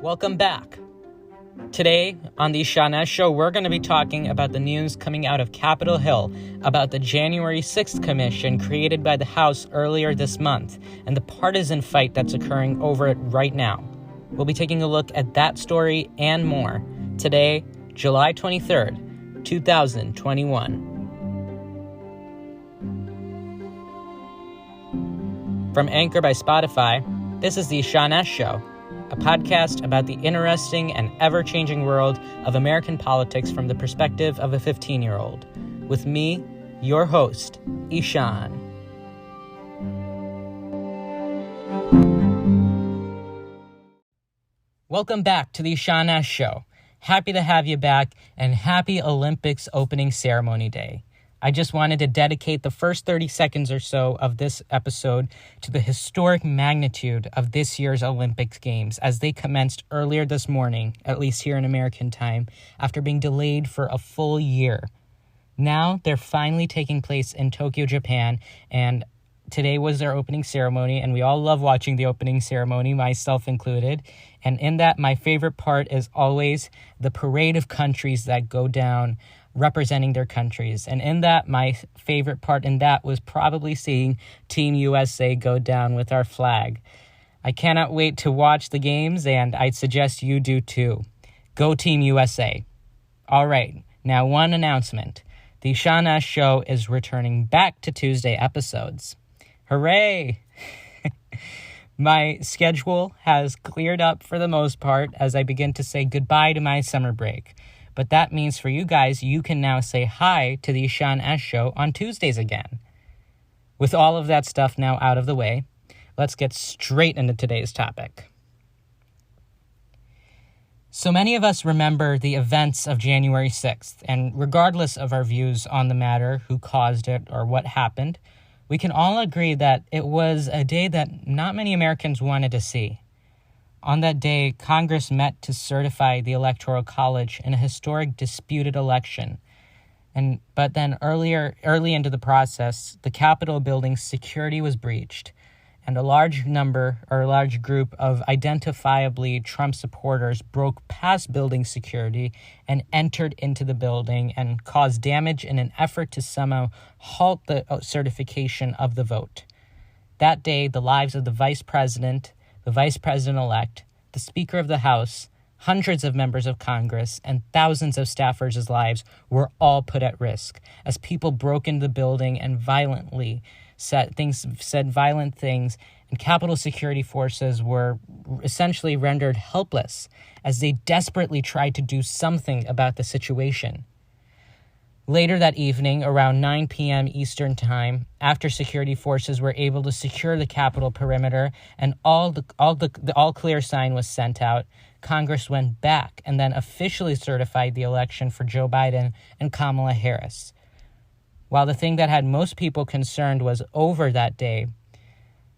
Welcome back. Today on the Ishaan S Show, we're going to be talking about the news coming out of Capitol Hill about the January 6th commission created by the House earlier this month and the partisan fight that's occurring over it right now. We'll be taking a look at that story and more today, July 23rd, 2021. From Anchor by Spotify, this is the Ishaan S Show, a podcast about the interesting and ever-changing world of American politics from the perspective of a 15-year-old. With me, your host, Ishaan. Welcome back to the Ishaan S Show. Happy to have you back, and happy Olympics opening ceremony day. I just wanted to dedicate the first 30 seconds or so of this episode to the historic magnitude of this year's Olympics Games as they commenced earlier this morning, at least here in American time, after being delayed for a full year. Now they're finally taking place in Tokyo, Japan, and today was their opening ceremony, and we all love watching the opening ceremony, myself included. And in that, my favorite part is always the parade of countries that go down representing their countries. And in that, my favorite part in that was probably seeing Team USA go down with our flag. I cannot wait to watch the games, and I'd suggest you do too. Go Team USA. All right, now one announcement. The Ishaan S Show is returning back to Tuesday episodes. Hooray! My schedule has cleared up for the most part as I begin to say goodbye to my summer break. But that means for you guys, you can now say hi to the Ishaan S Show on Tuesdays again. With all of that stuff now out of the way, let's get straight into today's topic. So many of us remember the events of January 6th, and regardless of our views on the matter, who caused it, or what happened, we can all agree that it was a day that not many Americans wanted to see. On that day, Congress met to certify the Electoral College in a historic disputed election. But then early into the process, the Capitol building's security was breached, and a large group of identifiably Trump supporters broke past building security and entered into the building and caused damage in an effort to somehow halt the certification of the vote. That day, the lives of the Vice President, the Vice President-elect, the Speaker of the House, hundreds of members of Congress, and thousands of staffers' lives were all put at risk as people broke into the building and said violent things, and Capitol security forces were essentially rendered helpless as they desperately tried to do something about the situation. Later that evening, around 9 p.m. Eastern Time, after security forces were able to secure the Capitol perimeter and the all-clear sign was sent out, Congress went back and then officially certified the election for Joe Biden and Kamala Harris. While the thing that had most people concerned was over that day,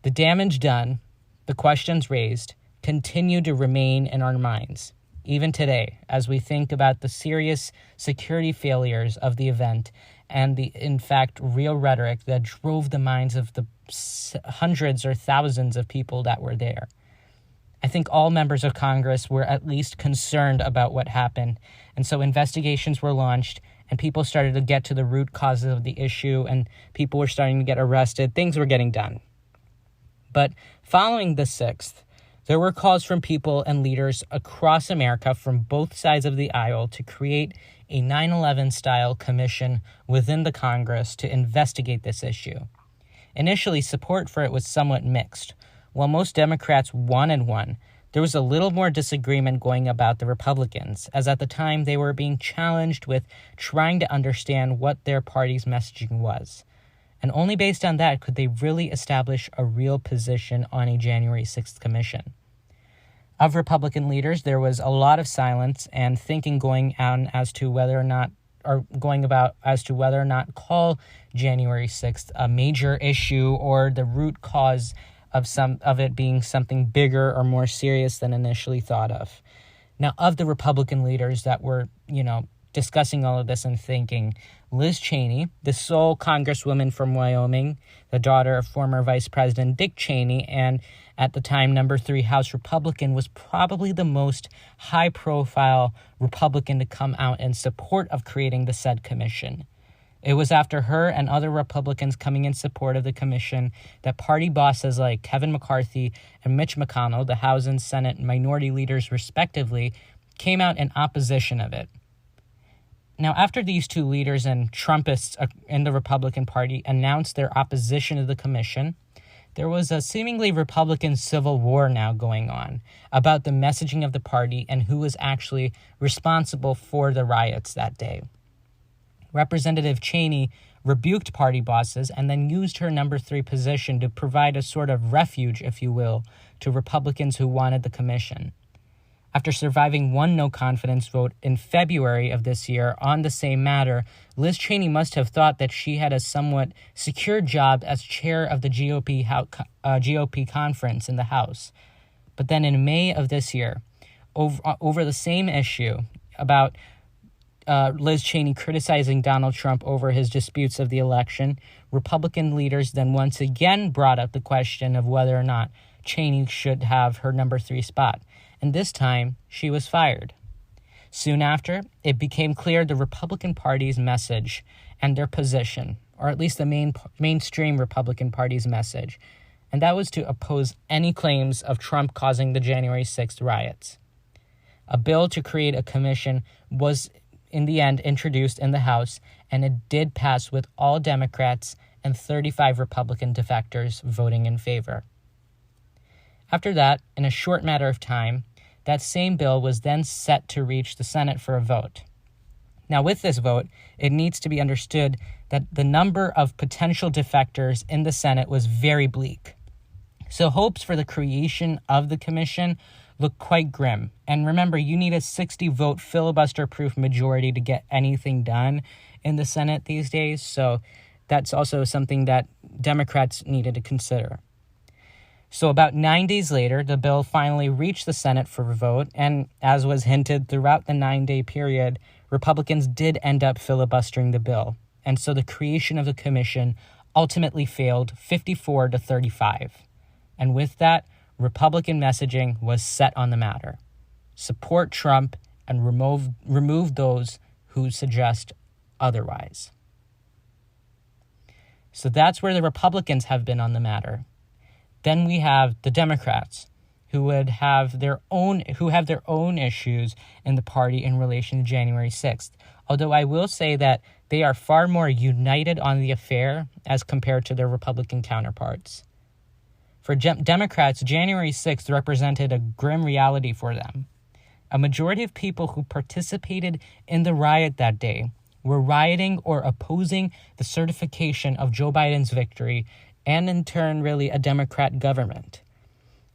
the damage done, the questions raised, continue to remain in our minds, even today, as we think about the serious security failures of the event and the, in fact, real rhetoric that drove the minds of the hundreds or thousands of people that were there. I think all members of Congress were at least concerned about what happened, and so investigations were launched, and people started to get to the root causes of the issue, and people were starting to get arrested. Things were getting done. But following the 6th, there were calls from people and leaders across America from both sides of the aisle to create a 9/11-style commission within the Congress to investigate this issue. Initially, support for it was somewhat mixed. While most Democrats wanted one, there was a little more disagreement going about the Republicans, as at the time they were being challenged with trying to understand what their party's messaging was. And only based on that could they really establish a real position on a January 6th commission. Of Republican leaders, there was a lot of silence and thinking going on as to whether or not call January 6th a major issue or the root cause of it being something bigger or more serious than initially thought of. Now, of the Republican leaders that were, discussing all of this and thinking, Liz Cheney, the sole congresswoman from Wyoming, the daughter of former Vice President Dick Cheney, and at the time number 3 House Republican, was probably the most high-profile Republican to come out in support of creating the said commission. It was after her and other Republicans coming in support of the commission that party bosses like Kevin McCarthy and Mitch McConnell, the House and Senate minority leaders respectively, came out in opposition of it. Now, after these two leaders and Trumpists in the Republican Party announced their opposition to the commission, there was a seemingly Republican civil war now going on about the messaging of the party and who was actually responsible for the riots that day. Representative Cheney rebuked party bosses and then used her number 3 position to provide a sort of refuge, if you will, to Republicans who wanted the commission. After surviving one no-confidence vote in February of this year on the same matter, Liz Cheney must have thought that she had a somewhat secure job as chair of the GOP conference in the House. But then in May of this year, over the same issue about Liz Cheney criticizing Donald Trump over his disputes of the election, Republican leaders then once again brought up the question of whether or not Cheney should have her number 3 spot. And this time, she was fired. Soon after, it became clear the Republican Party's message and their position, or at least the mainstream Republican Party's message, and that was to oppose any claims of Trump causing the January 6th riots. A bill to create a commission was, in the end, introduced in the House, and it did pass with all Democrats and 35 Republican defectors voting in favor. After that, in a short matter of time, that same bill was then set to reach the Senate for a vote. Now, with this vote, it needs to be understood that the number of potential defectors in the Senate was very bleak. So hopes for the creation of the commission look quite grim. And remember, you need a 60-vote filibuster-proof majority to get anything done in the Senate these days. So that's also something that Democrats needed to consider. So about 9 days later, the bill finally reached the Senate for a vote, and as was hinted throughout the 9-day period, Republicans did end up filibustering the bill, and so the creation of the commission ultimately failed 54-35. And with that, Republican messaging was set on the matter. Support Trump and remove those who suggest otherwise. So that's where the Republicans have been on the matter. Then we have the Democrats, who have their own issues in the party in relation to January 6th. Although I will say that they are far more united on the affair as compared to their Republican counterparts. For Democrats, January 6th represented a grim reality for them. A majority of people who participated in the riot that day were rioting or opposing the certification of Joe Biden's victory and in turn, really, a Democrat government.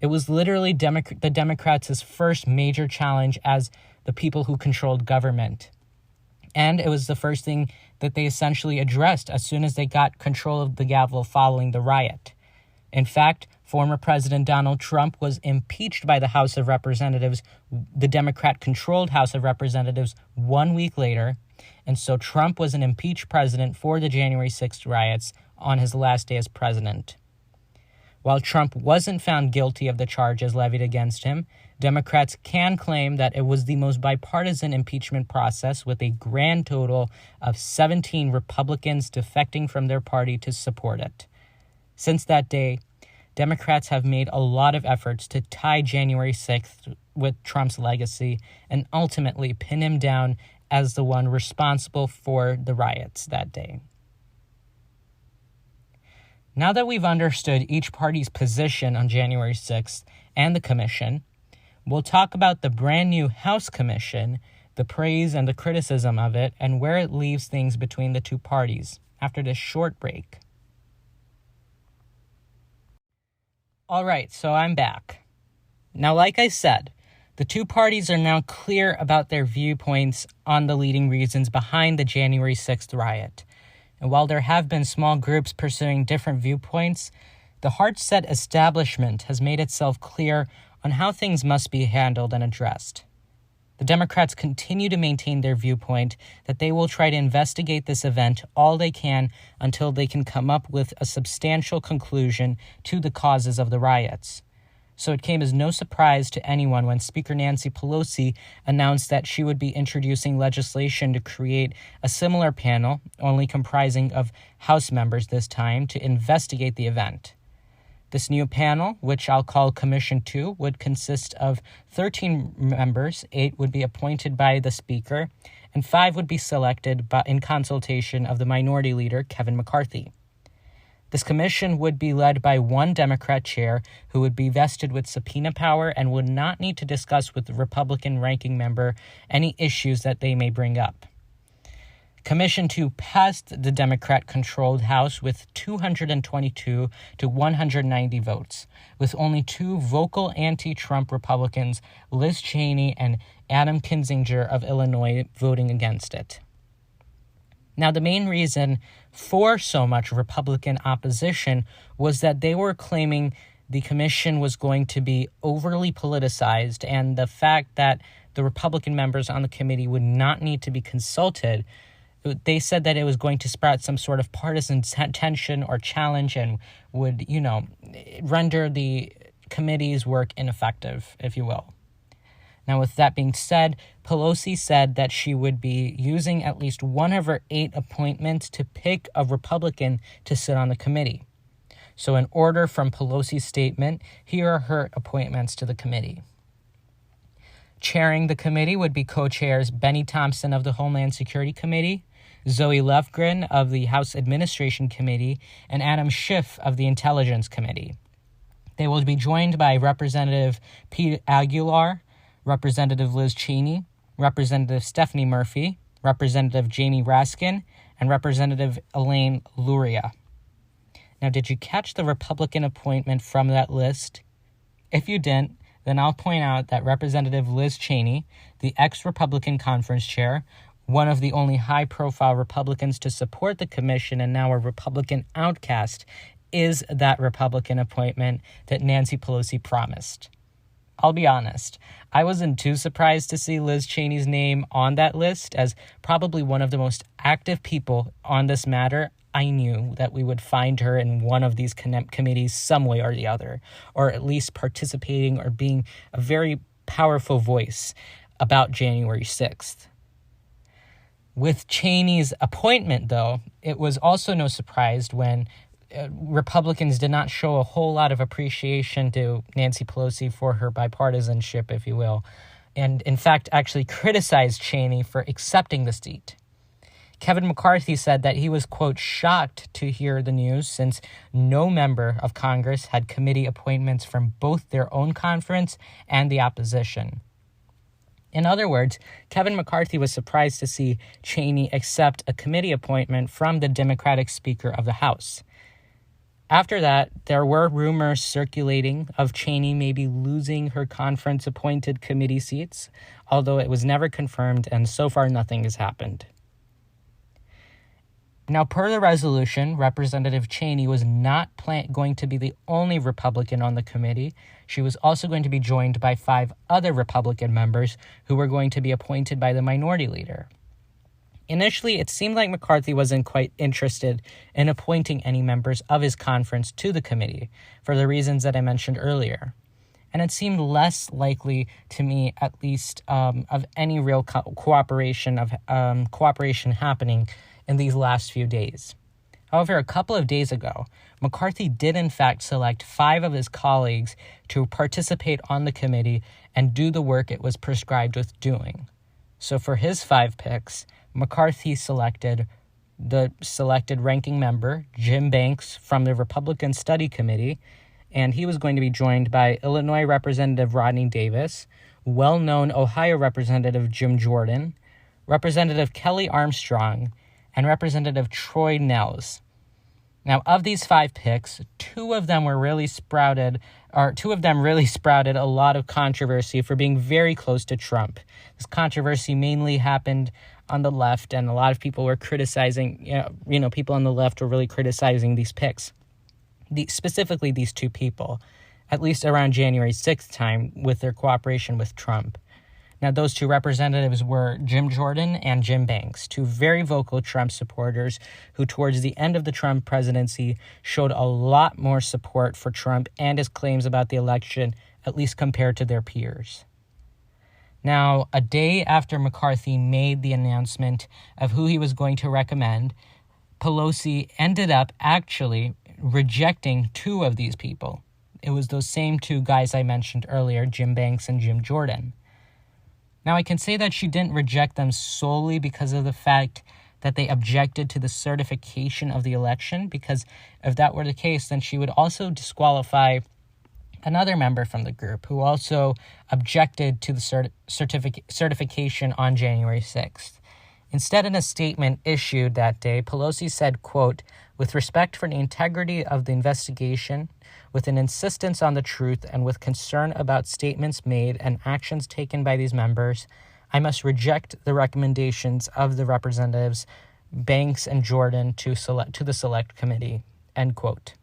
It was literally the Democrats' first major challenge as the people who controlled government. And it was the first thing that they essentially addressed as soon as they got control of the gavel following the riot. In fact, former President Donald Trump was impeached by the House of Representatives, the Democrat-controlled House of Representatives, 1 week later. And so Trump was an impeached president for the January 6th riots on his last day as president. While Trump wasn't found guilty of the charges levied against him, Democrats can claim that it was the most bipartisan impeachment process, with a grand total of 17 Republicans defecting from their party to support it. Since that day, Democrats have made a lot of efforts to tie January 6th with Trump's legacy and ultimately pin him down as the one responsible for the riots that day. Now that we've understood each party's position on January 6th and the commission, we'll talk about the brand new House Commission, the praise and the criticism of it, and where it leaves things between the two parties after this short break. All right, so I'm back. Now, like I said, the two parties are now clear about their viewpoints on the leading reasons behind the January 6th riot. And while there have been small groups pursuing different viewpoints, the hard-set establishment has made itself clear on how things must be handled and addressed. The Democrats continue to maintain their viewpoint that they will try to investigate this event all they can until they can come up with a substantial conclusion to the causes of the riots. So it came as no surprise to anyone when Speaker Nancy Pelosi announced that she would be introducing legislation to create a similar panel, only comprising of House members this time, to investigate the event. This new panel, which I'll call Commission 2, would consist of 13 members. 8 would be appointed by the Speaker, and 5 would be selected in consultation of the Minority Leader, Kevin McCarthy. This commission would be led by one Democrat chair who would be vested with subpoena power and would not need to discuss with the Republican ranking member any issues that they may bring up. Commission 2 passed the Democrat-controlled House with 222 to 190 votes, with only 2 vocal anti-Trump Republicans, Liz Cheney and Adam Kinzinger of Illinois, voting against it. Now, the main reason for so much Republican opposition was that they were claiming the commission was going to be overly politicized, and the fact that the Republican members on the committee would not need to be consulted. They said that it was going to sprout some sort of partisan tension or challenge and would, render the committee's work ineffective, if you will. Now, with that being said, Pelosi said that she would be using at least one of her 8 appointments to pick a Republican to sit on the committee. So in order from Pelosi's statement, here are her appointments to the committee. Chairing the committee would be co-chairs Benny Thompson of the Homeland Security Committee, Zoe Lofgren of the House Administration Committee, and Adam Schiff of the Intelligence Committee. They will be joined by Representative Pete Aguilar, Representative Liz Cheney, Representative Stephanie Murphy, Representative Jamie Raskin, and Representative Elaine Luria. Now, did you catch the Republican appointment from that list? If you didn't, then I'll point out that Representative Liz Cheney, the ex-Republican conference chair, one of the only high-profile Republicans to support the commission and now a Republican outcast, is that Republican appointment that Nancy Pelosi promised. I'll be honest, I wasn't too surprised to see Liz Cheney's name on that list. As probably one of the most active people on this matter, I knew that we would find her in one of these committees some way or the other, or at least participating or being a very powerful voice about January 6th. With Cheney's appointment, though, it was also no surprise when Republicans did not show a whole lot of appreciation to Nancy Pelosi for her bipartisanship, if you will, and in fact actually criticized Cheney for accepting the seat. Kevin McCarthy said that he was, quote, shocked to hear the news since no member of Congress had committee appointments from both their own conference and the opposition. In other words, Kevin McCarthy was surprised to see Cheney accept a committee appointment from the Democratic Speaker of the House. After that, there were rumors circulating of Cheney maybe losing her conference-appointed committee seats, although it was never confirmed, and so far nothing has happened. Now, per the resolution, Representative Cheney was not going to be the only Republican on the committee. She was also going to be joined by 5 other Republican members who were going to be appointed by the Minority Leader. Initially, it seemed like McCarthy wasn't quite interested in appointing any members of his conference to the committee for the reasons that I mentioned earlier. And it seemed less likely to me, at least, of any real cooperation happening in these last few days. However, a couple of days ago, McCarthy did in fact select 5 of his colleagues to participate on the committee and do the work it was prescribed with doing. So for his 5 picks, McCarthy selected the selected ranking member, Jim Banks, from the Republican Study Committee, and he was going to be joined by Illinois Representative Rodney Davis, well-known Ohio Representative Jim Jordan, Representative Kelly Armstrong, and Representative Troy Nehls. Now, of these 5 picks, 2 of them really sprouted a lot of controversy for being very close to Trump. This controversy mainly happened on the left, and a lot of people were criticizing, people on the left were really criticizing these picks. Specifically these 2 people, at least around January 6th time, with their cooperation with Trump. Now, those two representatives were Jim Jordan and Jim Banks, two very vocal Trump supporters who, towards the end of the Trump presidency, showed a lot more support for Trump and his claims about the election, at least compared to their peers. Now, a day after McCarthy made the announcement of who he was going to recommend, Pelosi ended up actually rejecting two of these people. It was those same two guys I mentioned earlier, Jim Banks and Jim Jordan. Now, I can say that she didn't reject them solely because of the fact that they objected to the certification of the election, because if that were the case, then she would also disqualify another member from the group who also objected to the certification on January 6th. Instead, in a statement issued that day, Pelosi said, quote, "With respect for the integrity of the investigation, with an insistence on the truth, and with concern about statements made and actions taken by these members, I must reject the recommendations of the representatives Banks and Jordan to the Select Committee," end quote.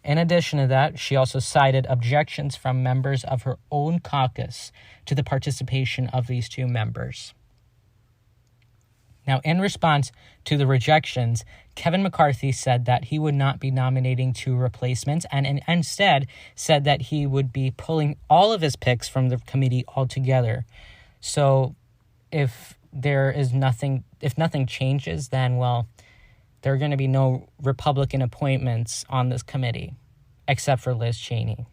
In addition to that, she also cited objections from members of her own caucus to the participation of these two members. Now, in response to the rejections, Kevin McCarthy said that he would not be nominating two replacements and instead said that he would be pulling all of his picks from the committee altogether. So if nothing changes, then, well, there are going to be no Republican appointments on this committee, except for Liz Cheney.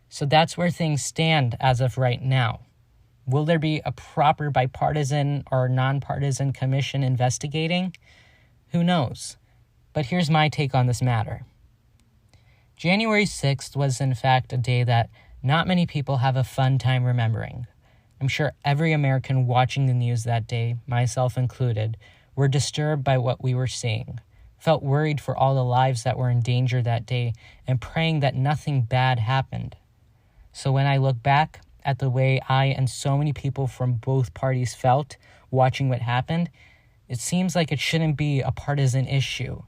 So that's where things stand as of right now. Will there be a proper bipartisan or nonpartisan commission investigating? Who knows? But here's my take on this matter. January 6th was, in fact, a day that not many people have a fun time remembering. I'm sure every American watching the news that day, myself included, were disturbed by what we were seeing, felt worried for all the lives that were in danger that day, and praying that nothing bad happened. So when I look back at the way I and so many people from both parties felt watching what happened, it seems like it shouldn't be a partisan issue,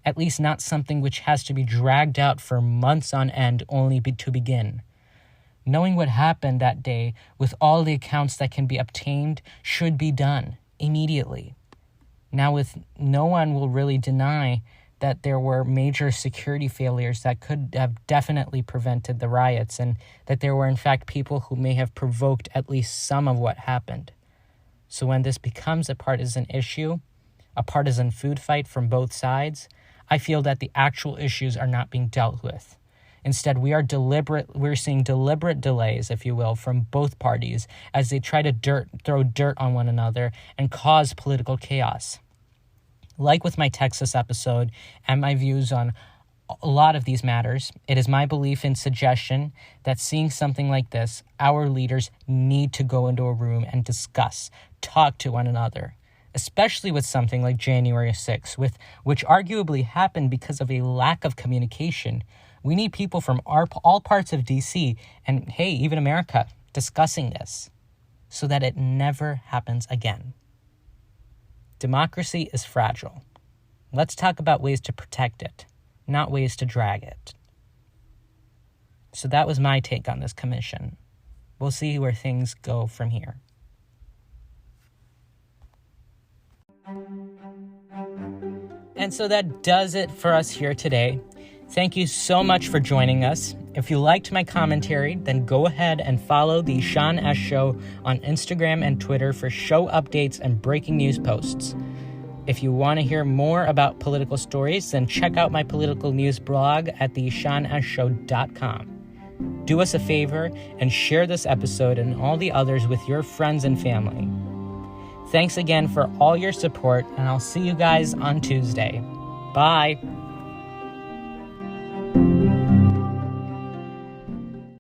at least not something which has to be dragged out for months on end only to begin. Knowing what happened that day with all the accounts that can be obtained should be done immediately. Now, no one will really deny that there were major security failures that could have definitely prevented the riots, and that there were, in fact, people who may have provoked at least some of what happened. So when this becomes a partisan issue, a partisan food fight from both sides, I feel that the actual issues are not being dealt with. Instead, we're seeing deliberate delays, if you will, from both parties as they try to throw dirt on one another and cause political chaos. Like with my Texas episode and my views on a lot of these matters, it is my belief and suggestion that seeing something like this, our leaders need to go into a room and discuss, talk to one another, especially with something like January 6th, which arguably happened because of a lack of communication. We need people from all parts of D.C. and, hey, even America, discussing this so that it never happens again. Democracy is fragile. Let's talk about ways to protect it, not ways to drag it. So that was my take on this commission. We'll see where things go from here. And so that does it for us here today. Thank you so much for joining us. If you liked my commentary, then go ahead and follow the Ishaan S Show on Instagram and Twitter for show updates and breaking news posts. If you want to hear more about political stories, then check out my political news blog at theishaansshow.com. Do us a favor and share this episode and all the others with your friends and family. Thanks again for all your support, and I'll see you guys on Tuesday. Bye.